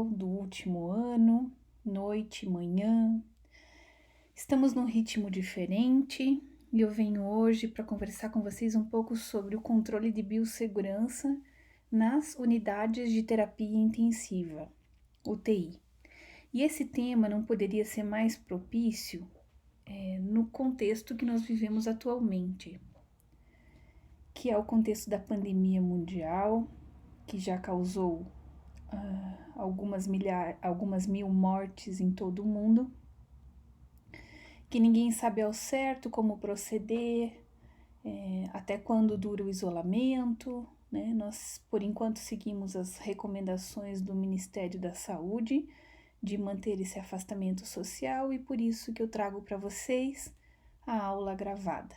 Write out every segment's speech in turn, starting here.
do último ano, noite, manhã. Estamos num ritmo diferente e eu venho hoje para conversar com vocês um pouco sobre o controle de biossegurança nas unidades de terapia intensiva, UTI. E esse tema não poderia ser mais propício no contexto que nós vivemos atualmente, que é o contexto da pandemia mundial, que já causou algumas mil mortes em todo o mundo, que ninguém sabe ao certo como proceder, até quando dura o isolamento, né? Nós, por enquanto, seguimos as recomendações do Ministério da Saúde de manter esse afastamento social e por isso que eu trago para vocês a aula gravada.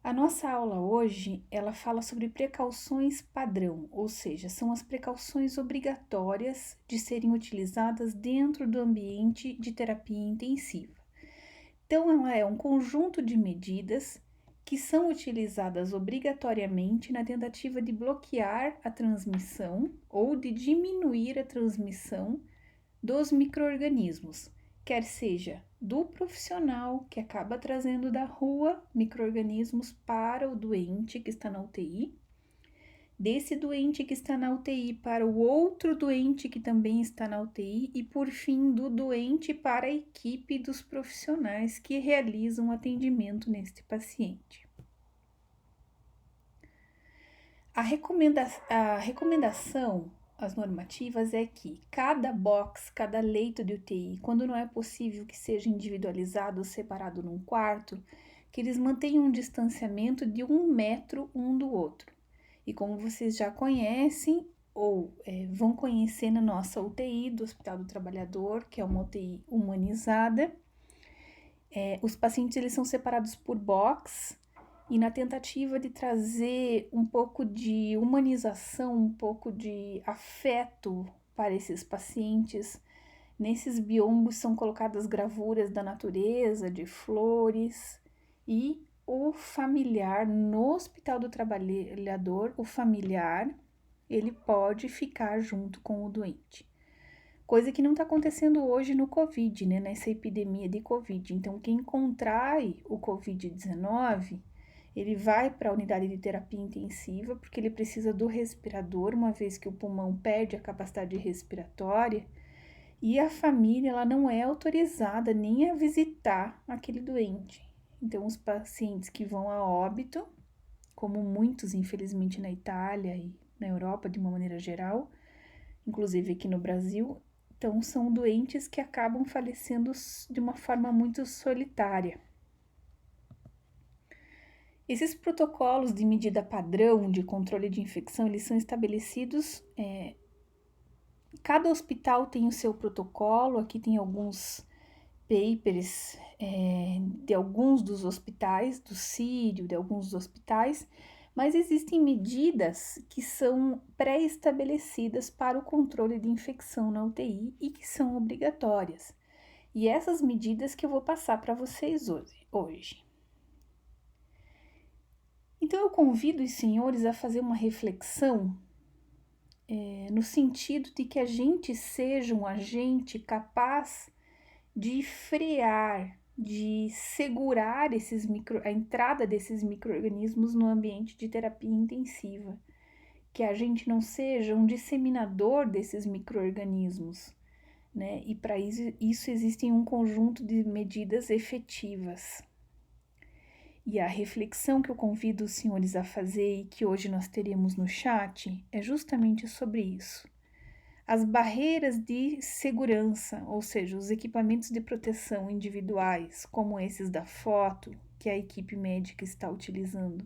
A nossa aula hoje, ela fala sobre precauções padrão, ou seja, são as precauções obrigatórias de serem utilizadas dentro do ambiente de terapia intensiva. Então, ela é um conjunto de medidas que são utilizadas obrigatoriamente na tentativa de bloquear a transmissão ou de diminuir a transmissão dos micro-organismos, quer seja do profissional que acaba trazendo da rua micro-organismos para o doente que está na UTI, desse doente que está na UTI para o outro doente que também está na UTI e, por fim, do doente para a equipe dos profissionais que realizam atendimento neste paciente. A recomendação, as normativas, é que cada box, cada leito de UTI, quando não é possível que seja individualizado ou separado num quarto, que eles mantenham um distanciamento de 1 metro um do outro. E como vocês já conhecem ou vão conhecer na nossa UTI do Hospital do Trabalhador, que é uma UTI humanizada, os pacientes eles são separados por box e na tentativa de trazer um pouco de humanização, um pouco de afeto para esses pacientes, nesses biombos são colocadas gravuras da natureza, de flores, e o familiar no Hospital do Trabalhador, o familiar, ele pode ficar junto com o doente. Coisa que não está acontecendo hoje no Covid, né? Nessa epidemia de Covid. Então, quem contrai o Covid-19, ele vai para a unidade de terapia intensiva, porque ele precisa do respirador, uma vez que o pulmão perde a capacidade respiratória, e a família ela não é autorizada nem a visitar aquele doente. Então, os pacientes que vão a óbito, como muitos, infelizmente, na Itália e na Europa, de uma maneira geral, inclusive aqui no Brasil, então são doentes que acabam falecendo de uma forma muito solitária. Esses protocolos de medida padrão de controle de infecção, eles são estabelecidos, cada hospital tem o seu protocolo, aqui tem alguns papers de alguns dos hospitais, do Sírio, de alguns dos hospitais, mas existem medidas que são pré-estabelecidas para o controle de infecção na UTI e que são obrigatórias. E essas medidas que eu vou passar para vocês hoje. Então eu convido os senhores a fazer uma reflexão no sentido de que a gente seja um agente capaz de frear, de segurar a entrada desses micro-organismos no ambiente de terapia intensiva, que a gente não seja um disseminador desses micro-organismos, né? E para isso existem um conjunto de medidas efetivas. E a reflexão que eu convido os senhores a fazer e que hoje nós teremos no chat é justamente sobre isso. As barreiras de segurança, ou seja, os equipamentos de proteção individuais, como esses da foto que a equipe médica está utilizando,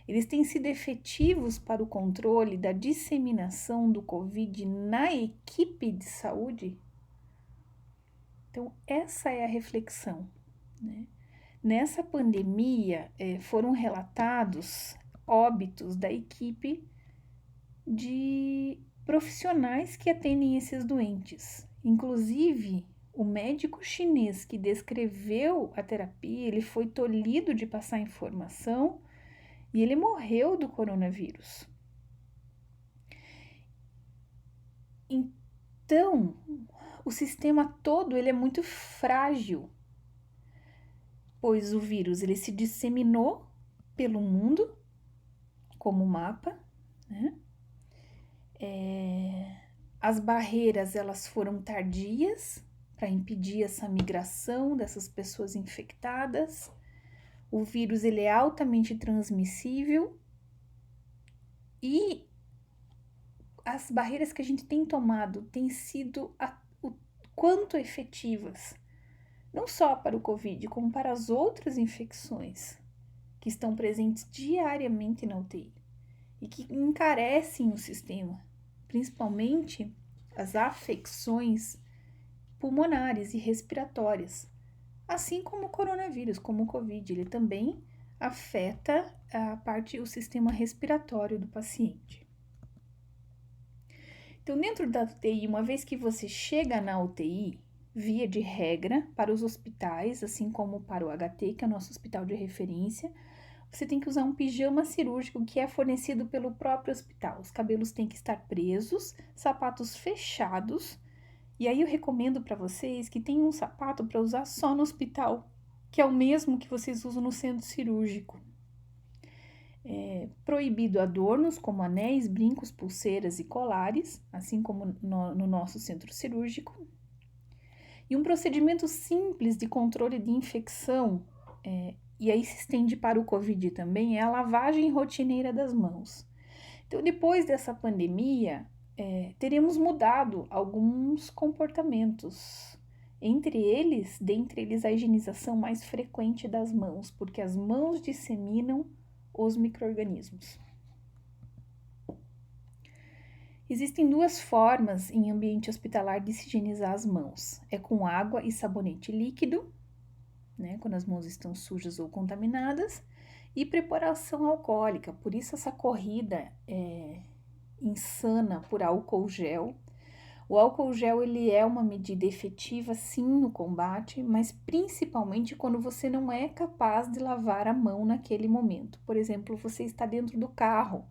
eles têm sido efetivos para o controle da disseminação do Covid na equipe de saúde? Então, essa é a reflexão, né? Nessa pandemia, foram relatados óbitos da equipe de profissionais que atendem esses doentes. Inclusive, o médico chinês que descreveu a terapia, ele foi tolhido de passar informação e ele morreu do coronavírus. Então, o sistema todo ele é muito frágil, pois o vírus ele se disseminou pelo mundo como mapa, né? As barreiras elas foram tardias para impedir essa migração dessas pessoas infectadas. O vírus ele é altamente transmissível e as barreiras que a gente tem tomado têm sido o quanto efetivas, não só para o Covid, como para as outras infecções que estão presentes diariamente na UTI e que encarecem o sistema, principalmente as afecções pulmonares e respiratórias, assim como o coronavírus, como o Covid, ele também afeta o sistema respiratório do paciente. Então, dentro da UTI, uma vez que você chega na UTI, via de regra, para os hospitais, assim como para o HT, que é o nosso hospital de referência, você tem que usar um pijama cirúrgico que é fornecido pelo próprio hospital. Os cabelos têm que estar presos, sapatos fechados. E aí eu recomendo para vocês que tenham um sapato para usar só no hospital, que é o mesmo que vocês usam no centro cirúrgico. Proibido adornos como anéis, brincos, pulseiras e colares, assim como no nosso centro cirúrgico. E um procedimento simples de controle de infecção, e aí se estende para o Covid também, é a lavagem rotineira das mãos. Então, depois dessa pandemia, teremos mudado alguns comportamentos. Dentre eles, a higienização mais frequente das mãos, porque as mãos disseminam os micro-organismos. Existem duas formas em ambiente hospitalar de se higienizar as mãos. É com água e sabonete líquido, né, quando as mãos estão sujas ou contaminadas, e preparação alcoólica. Por isso essa corrida insana por álcool gel. O álcool gel ele é uma medida efetiva sim no combate, mas principalmente quando você não é capaz de lavar a mão naquele momento. Por exemplo, você está dentro do carro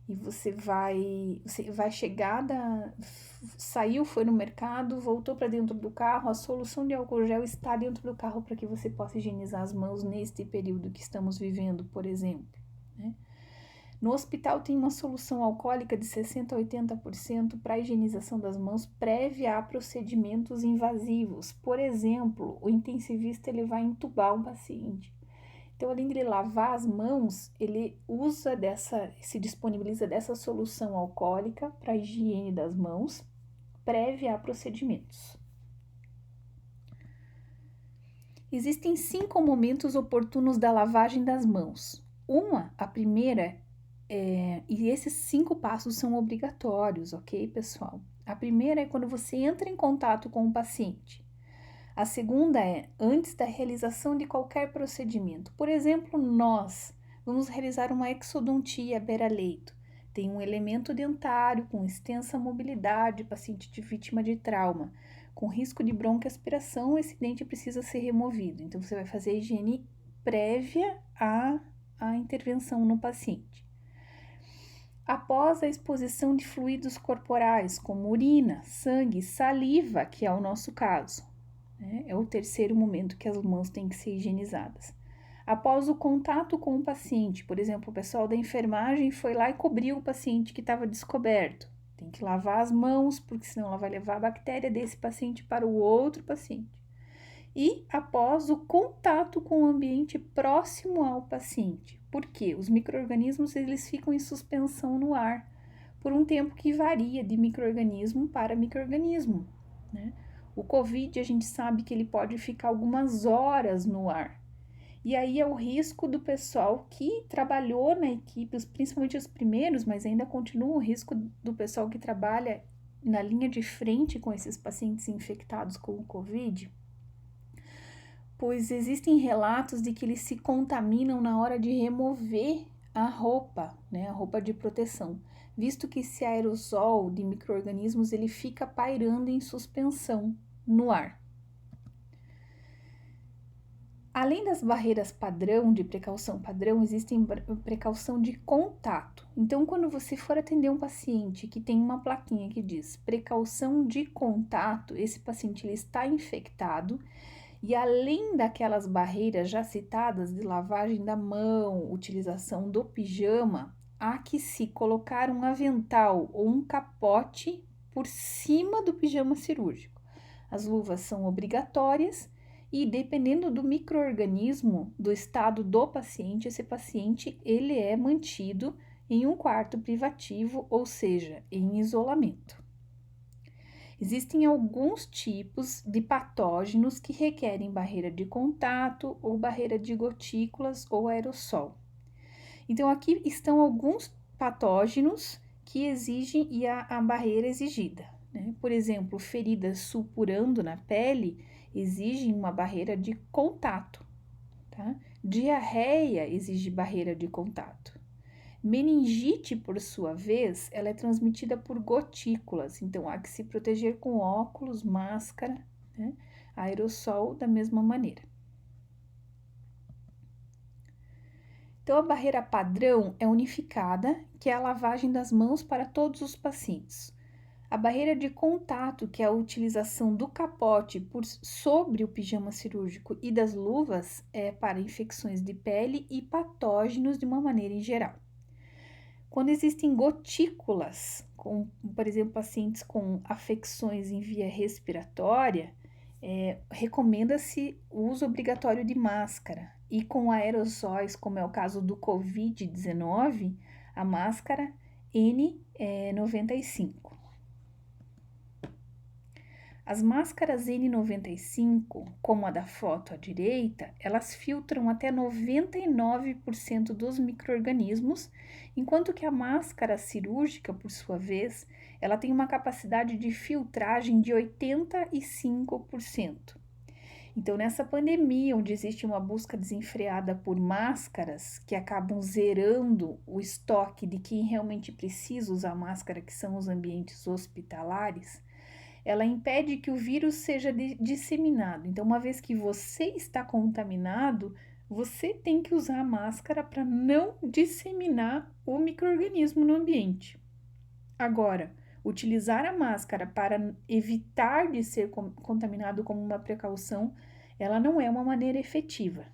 e você vai chegar saiu, foi no mercado, voltou para dentro do carro, a solução de álcool gel está dentro do carro para que você possa higienizar as mãos neste período que estamos vivendo, por exemplo, né? No hospital tem uma solução alcoólica de 60% a 80% para a higienização das mãos prévia a procedimentos invasivos. Por exemplo, o intensivista ele vai entubar um paciente. Então, além de ele lavar as mãos, ele se disponibiliza dessa solução alcoólica para a higiene das mãos prévia a procedimentos. Existem 5 momentos oportunos da lavagem das mãos. A primeira, e esses 5 passos são obrigatórios, ok, pessoal? A primeira é quando você entra em contato com o paciente. A segunda é antes da realização de qualquer procedimento. Por exemplo, nós vamos realizar uma exodontia beira-leito. Tem um elemento dentário com extensa mobilidade, paciente de vítima de trauma. Com risco de broncoaspiração, esse dente precisa ser removido. Então, você vai fazer a higiene prévia à intervenção no paciente. Após a exposição de fluidos corporais, como urina, sangue, saliva, que é o nosso caso, né? É o terceiro momento que as mãos têm que ser higienizadas. Após o contato com o paciente, por exemplo, o pessoal da enfermagem foi lá e cobriu o paciente que estava descoberto. Tem que lavar as mãos, porque senão ela vai levar a bactéria desse paciente para o outro paciente. E após o contato com o ambiente próximo ao paciente. Por quê? Os micro-organismos eles ficam em suspensão no ar por um tempo que varia de micro-organismo para micro-organismo, né? O Covid, a gente sabe que ele pode ficar algumas horas no ar. E aí é o risco do pessoal que trabalhou na equipe, principalmente os primeiros, mas ainda continua o risco do pessoal que trabalha na linha de frente com esses pacientes infectados com o Covid, pois existem relatos de que eles se contaminam na hora de remover a roupa, né, a roupa de proteção, visto que esse aerosol de micro-organismos ele fica pairando em suspensão no ar. Além das barreiras padrão, de precaução padrão, existem precaução de contato. Então, quando você for atender um paciente que tem uma plaquinha que diz precaução de contato, esse paciente ele está infectado e além daquelas barreiras já citadas de lavagem da mão, utilização do pijama, há que se colocar um avental ou um capote por cima do pijama cirúrgico. As luvas são obrigatórias e dependendo do micro-organismo, do estado do paciente, esse paciente ele é mantido em um quarto privativo, ou seja, em isolamento. Existem alguns tipos de patógenos que requerem barreira de contato ou barreira de gotículas ou aerossol. Então, aqui estão alguns patógenos que exigem e a barreira exigida, né? Por exemplo, feridas supurando na pele exigem uma barreira de contato, tá? Diarreia exige barreira de contato. Meningite, por sua vez, ela é transmitida por gotículas, então há que se proteger com óculos, máscara, né? Aerossol da mesma maneira. Então, a barreira padrão é unificada, que é a lavagem das mãos para todos os pacientes. A barreira de contato, que é a utilização do capote sobre o pijama cirúrgico e das luvas, é para infecções de pele e patógenos de uma maneira em geral. Quando existem gotículas, por exemplo, pacientes com afecções em via respiratória, recomenda-se o uso obrigatório de máscara. E com aerossóis, como é o caso do Covid-19, a máscara N95. As máscaras N95, como a da foto à direita, elas filtram até 99% dos micro-organismos, enquanto que a máscara cirúrgica, por sua vez, ela tem uma capacidade de filtragem de 85%. Então, nessa pandemia, onde existe uma busca desenfreada por máscaras que acabam zerando o estoque de quem realmente precisa usar máscara, que são os ambientes hospitalares, ela impede que o vírus seja disseminado. Então, uma vez que você está contaminado, você tem que usar a máscara para não disseminar o micro-organismo no ambiente. Agora, utilizar a máscara para evitar de ser contaminado como uma precaução, ela não é uma maneira efetiva.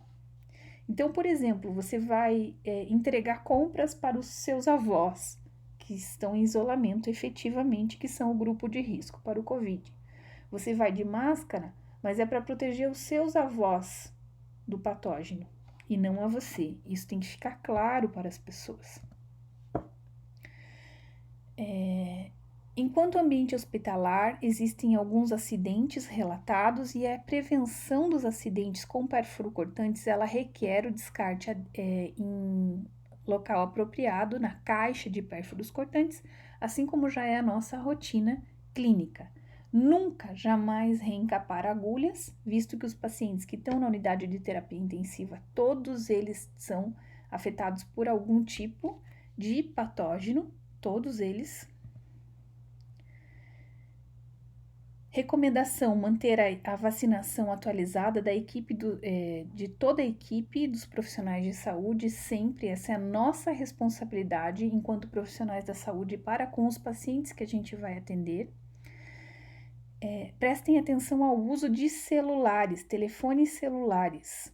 Então, por exemplo, você vai entregar compras para os seus avós, que estão em isolamento efetivamente, que são o grupo de risco para o Covid. Você vai de máscara, mas é para proteger os seus avós do patógeno e não a você. Isso tem que ficar claro para as pessoas. Enquanto ambiente hospitalar, existem alguns acidentes relatados e a prevenção dos acidentes com pérfuro cortantes, ela requer o descarte em local apropriado, na caixa de pérfuros cortantes, assim como já é a nossa rotina clínica. Nunca, jamais reencapar agulhas, visto que os pacientes que estão na unidade de terapia intensiva, todos eles são afetados por algum tipo de patógeno, todos eles. Recomendação: manter a vacinação atualizada da equipe de toda a equipe dos profissionais de saúde, sempre. Essa é a nossa responsabilidade enquanto profissionais da saúde para com os pacientes que a gente vai atender. Prestem atenção ao uso de celulares, telefones celulares.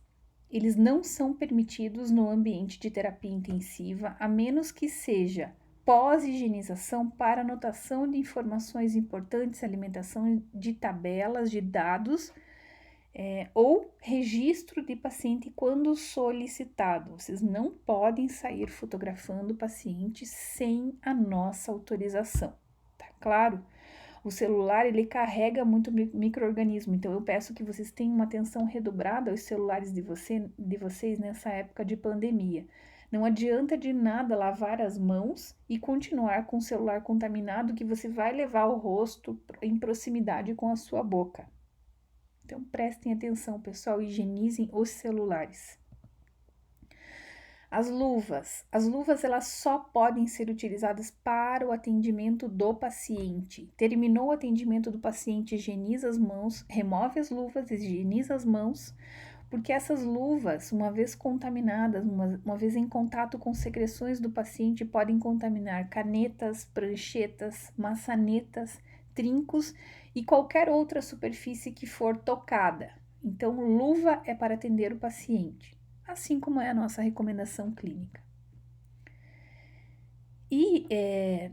Eles não são permitidos no ambiente de terapia intensiva, a menos que seja pós-higienização para anotação de informações importantes, alimentação de tabelas, de dados, ou registro de paciente quando solicitado. Vocês não podem sair fotografando o paciente sem a nossa autorização, tá claro? O celular, ele carrega muito micro-organismo, então eu peço que vocês tenham uma atenção redobrada aos celulares de vocês nessa época de pandemia. Não adianta de nada lavar as mãos e continuar com o celular contaminado que você vai levar o rosto em proximidade com a sua boca. Então, prestem atenção, pessoal, higienizem os celulares. As luvas elas só podem ser utilizadas para o atendimento do paciente. Terminou o atendimento do paciente, higieniza as mãos, remove as luvas, higieniza as mãos, porque essas luvas, uma vez contaminadas, uma vez em contato com secreções do paciente, podem contaminar canetas, pranchetas, maçanetas, trincos e qualquer outra superfície que for tocada. Então, luva é para atender o paciente, assim como é a nossa recomendação clínica. E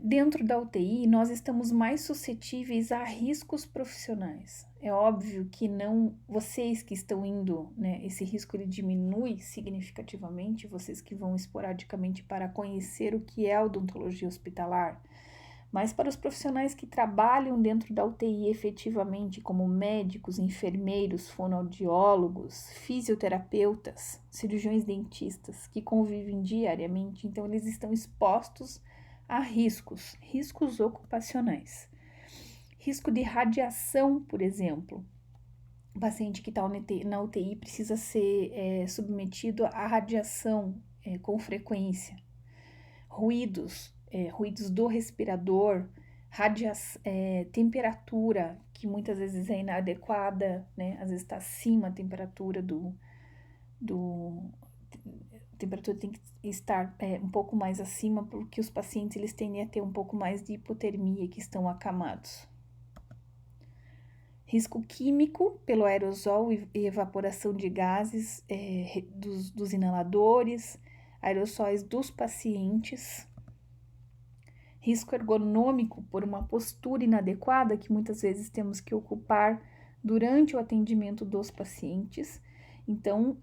dentro da UTI, nós estamos mais suscetíveis a riscos profissionais. É óbvio que não, vocês que estão indo, né, esse risco ele diminui significativamente, vocês que vão esporadicamente para conhecer o que é a odontologia hospitalar, mas para os profissionais que trabalham dentro da UTI efetivamente, como médicos, enfermeiros, fonoaudiólogos, fisioterapeutas, cirurgiões dentistas, que convivem diariamente, então eles estão expostos a riscos ocupacionais. Risco de radiação, por exemplo. O paciente que está na UTI precisa ser submetido à radiação com frequência. Ruídos do respirador, temperatura, que muitas vezes é inadequada, né? Às vezes está acima a temperatura a temperatura tem que estar um pouco mais acima, porque os pacientes eles tendem a ter um pouco mais de hipotermia, que estão acamados. Risco químico pelo aerosol e evaporação de gases dos inaladores, aerossóis dos pacientes. Risco ergonômico por uma postura inadequada que muitas vezes temos que ocupar durante o atendimento dos pacientes. Então,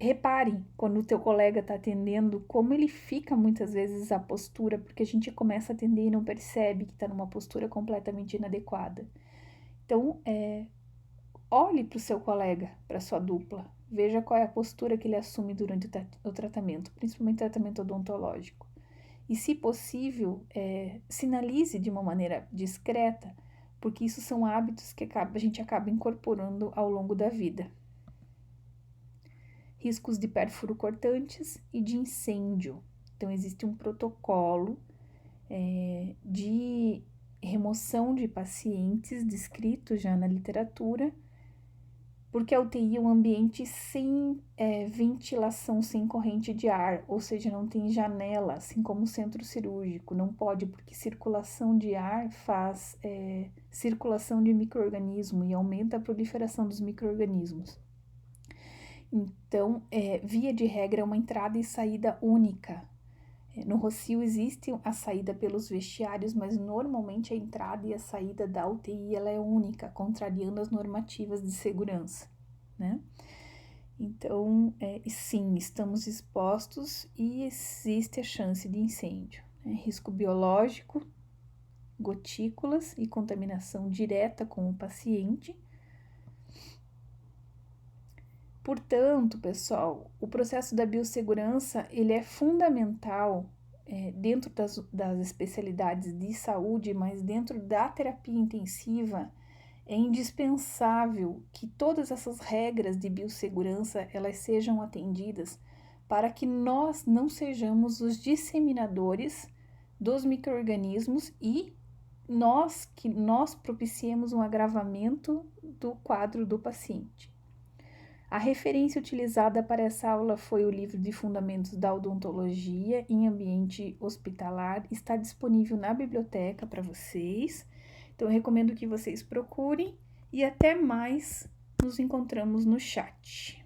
reparem quando o teu colega está atendendo, como ele fica muitas vezes a postura, porque a gente começa a atender e não percebe que está numa postura completamente inadequada. Então, olhe para o seu colega, para a sua dupla, veja qual é a postura que ele assume durante o tratamento, principalmente o tratamento odontológico. E, se possível, sinalize de uma maneira discreta, porque isso são hábitos que a gente acaba incorporando ao longo da vida. Riscos de pérfuro cortantes e de incêndio. Então, existe um protocolo de remoção de pacientes descrito já na literatura, porque a UTI é um ambiente sem ventilação, sem corrente de ar, ou seja, não tem janela, assim como o centro cirúrgico, não pode, porque circulação de ar faz circulação de micro-organismo e aumenta a proliferação dos micro-organismos. Então, via de regra, é uma entrada e saída única. No Rossio existe a saída pelos vestiários, mas normalmente a entrada e a saída da UTI ela é única, contrariando as normativas de segurança, né? Então, sim, estamos expostos e existe a chance de incêndio, né? Risco biológico, gotículas e contaminação direta com o paciente. Portanto, pessoal, o processo da biossegurança ele é fundamental dentro das especialidades de saúde, mas dentro da terapia intensiva é indispensável que todas essas regras de biossegurança elas sejam atendidas para que nós não sejamos os disseminadores dos micro-organismos e nós propiciemos um agravamento do quadro do paciente. A referência utilizada para essa aula foi o livro de Fundamentos da Odontologia em Ambiente Hospitalar. Está disponível na biblioteca para vocês. Então, eu recomendo que vocês procurem e até mais. Nos encontramos no chat.